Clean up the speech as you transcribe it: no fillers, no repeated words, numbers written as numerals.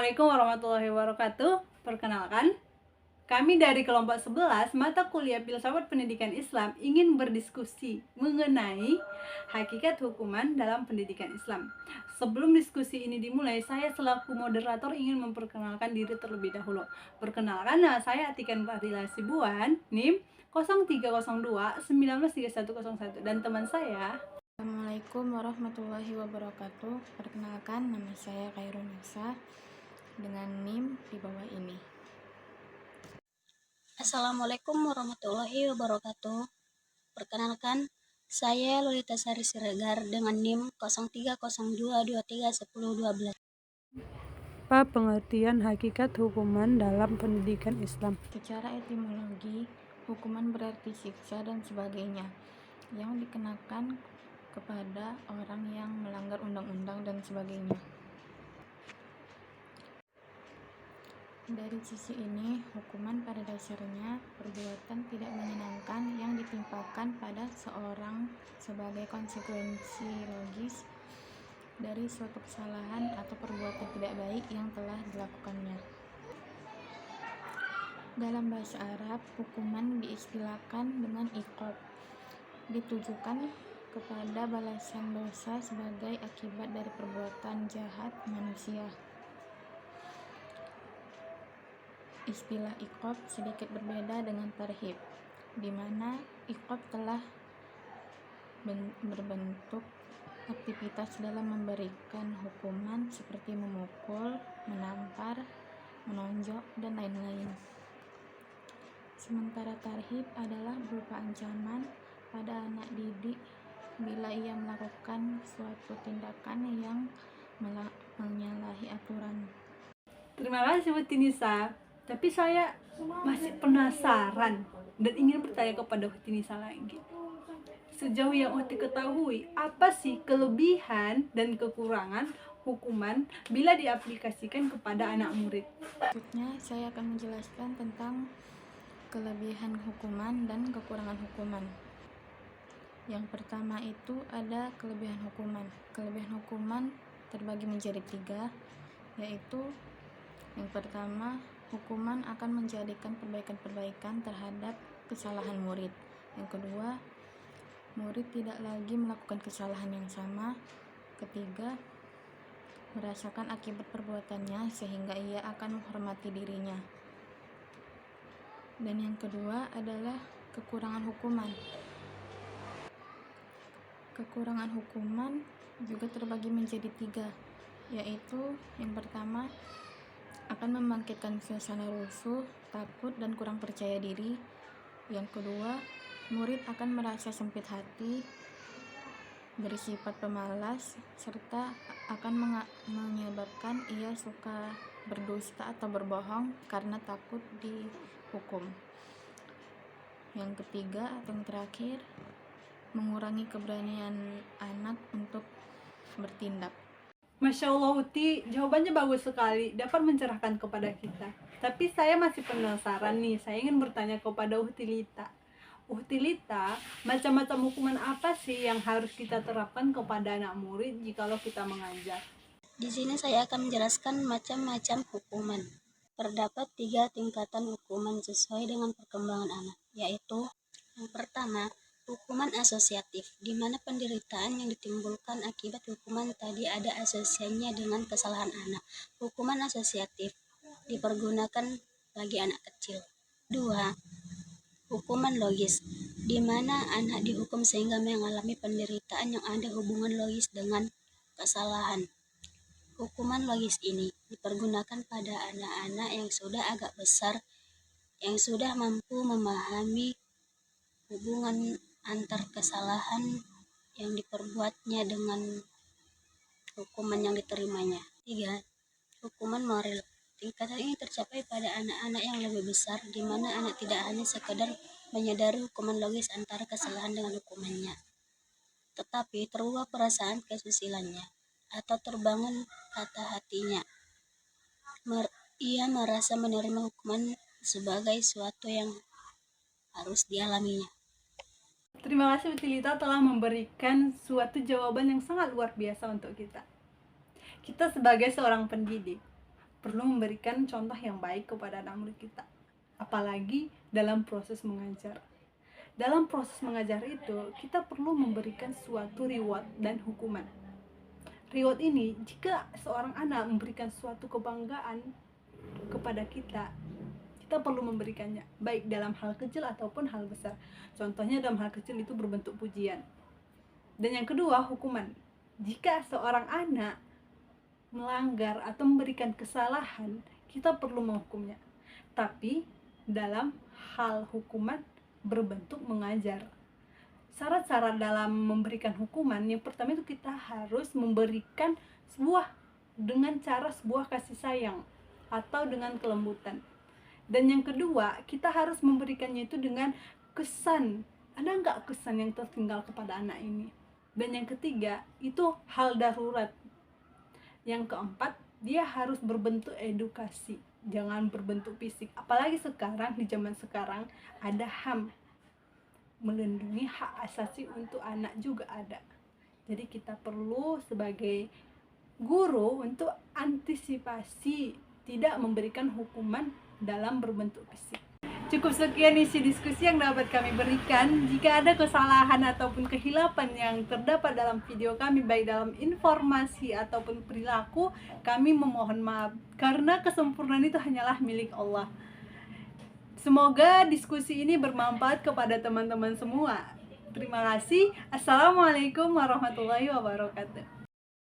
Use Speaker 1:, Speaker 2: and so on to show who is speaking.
Speaker 1: Assalamualaikum warahmatullahi wabarakatuh. Perkenalkan, kami dari kelompok 11 mata kuliah Filsafat Pendidikan Islam ingin berdiskusi mengenai hakikat hukuman dalam pendidikan Islam. Sebelum diskusi ini dimulai, saya selaku moderator ingin memperkenalkan diri terlebih dahulu. Perkenalkan, saya Atikan Fatila Sibuan, NIM 0302 193101, dan teman saya.
Speaker 2: Assalamualaikum warahmatullahi wabarakatuh. Perkenalkan, nama saya Khairun Nisa dengan NIM di bawah ini.
Speaker 3: Assalamualaikum warahmatullahi wabarakatuh. Perkenalkan, saya Lolita Sari Siregar dengan NIM 0302231012.
Speaker 1: Apa pengertian hakikat hukuman dalam pendidikan Islam?
Speaker 2: Secara etimologi, hukuman berarti siksa dan sebagainya yang dikenakan kepada orang yang melanggar undang-undang dan sebagainya. Dari sisi ini, hukuman pada dasarnya perbuatan tidak menyenangkan yang ditimpakan pada seorang sebagai konsekuensi logis dari suatu kesalahan atau perbuatan tidak baik yang telah dilakukannya. Dalam bahasa Arab, hukuman diistilahkan dengan iqab, ditujukan kepada balasan dosa sebagai akibat dari perbuatan jahat manusia. Istilah iqab sedikit berbeda dengan tarhib, di mana iqab telah berbentuk aktivitas dalam memberikan hukuman seperti memukul, menampar, menonjok, dan lain-lain. Sementara tarhib adalah berupa ancaman pada anak didik bila ia melakukan suatu tindakan yang menyalahi aturan.
Speaker 1: Terima kasih Bu Tinisa. Tapi saya masih penasaran dan ingin bertanya kepada Bu Tinisa lagi. Sejauh yang Uti ketahui, apa sih kelebihan dan kekurangan hukuman bila diaplikasikan kepada anak murid?
Speaker 2: Selanjutnya, saya akan menjelaskan tentang kelebihan hukuman dan kekurangan hukuman. Yang pertama itu ada kelebihan hukuman. Kelebihan hukuman terbagi menjadi 3, yaitu yang pertama, hukuman akan menjadikan perbaikan-perbaikan terhadap kesalahan murid. Yang kedua, murid tidak lagi melakukan kesalahan yang sama. Ketiga, merasakan akibat perbuatannya sehingga ia akan menghormati dirinya. Dan yang kedua adalah kekurangan hukuman. Kekurangan hukuman juga terbagi menjadi 3, yaitu yang pertama akan membangkitkan suasana rusuh, takut, dan kurang percaya diri. Yang kedua, murid akan merasa sempit hati, bersifat pemalas, serta akan menyebabkan ia suka berdusta atau berbohong karena takut dihukum. Yang ketiga atau yang terakhir, mengurangi keberanian anak untuk bertindak.
Speaker 1: Masya Allah Uti, jawabannya bagus sekali, dapat mencerahkan kepada kita. Tapi saya masih penasaran nih, saya ingin bertanya kepada Uhtilita. Uhtilita, macam-macam hukuman apa sih yang harus kita terapkan kepada anak murid jikalau kita mengajar?
Speaker 3: Di sini saya akan menjelaskan macam-macam hukuman. Terdapat 3 tingkatan hukuman sesuai dengan perkembangan anak, yaitu yang pertama, hukuman asosiatif, di mana penderitaan yang ditimbulkan akibat hukuman tadi ada asosiasinya dengan kesalahan anak. Hukuman asosiatif dipergunakan bagi anak kecil. 2. Hukuman logis, di mana anak dihukum sehingga mengalami penderitaan yang ada hubungan logis dengan kesalahan. Hukuman logis ini dipergunakan pada anak-anak yang sudah agak besar, yang sudah mampu memahami hubungan antar kesalahan yang diperbuatnya dengan hukuman yang diterimanya. 3. Hukuman moral. Tingkatan ini tercapai pada anak-anak yang lebih besar, di mana anak tidak hanya sekedar menyadari hukuman logis antara kesalahan dengan hukumannya, tetapi terubah perasaan kesusilannya atau terbangun kata hatinya. Ia merasa menerima hukuman sebagai suatu yang harus dialaminya.
Speaker 1: Terima kasih Utilita telah memberikan suatu jawaban yang sangat luar biasa untuk kita. Kita sebagai seorang pendidik, perlu memberikan contoh yang baik kepada anak murid kita, apalagi dalam proses mengajar. Dalam proses mengajar itu, kita perlu memberikan suatu reward dan hukuman. Reward ini, jika seorang anak memberikan suatu kebanggaan kepada kita, kita perlu memberikannya, baik dalam hal kecil ataupun hal besar. Contohnya dalam hal kecil itu berbentuk pujian. Dan yang kedua, hukuman. Jika seorang anak melanggar atau memberikan kesalahan, kita perlu menghukumnya, tapi dalam hal hukuman berbentuk mengajar. Syarat-syarat dalam memberikan hukuman, yang pertama itu kita harus memberikan dengan cara sebuah kasih sayang atau dengan kelembutan. Dan yang kedua, kita harus memberikannya itu dengan kesan. Ada nggak kesan yang tertinggal kepada anak ini? Dan yang ketiga, itu hal darurat. Yang keempat, dia harus berbentuk edukasi, jangan berbentuk fisik. Apalagi sekarang, di zaman sekarang ada HAM, melindungi hak asasi untuk anak juga ada. Jadi kita perlu sebagai guru untuk antisipasi tidak memberikan hukuman dalam berbentuk fisik. Cukup sekian isi diskusi yang dapat kami berikan. Jika ada kesalahan ataupun kehilapan yang terdapat dalam video kami, baik dalam informasi ataupun perilaku, kami memohon maaf, karena kesempurnaan itu hanyalah milik Allah. Semoga diskusi ini bermanfaat kepada teman-teman semua. Terima kasih. Assalamualaikum warahmatullahi wabarakatuh.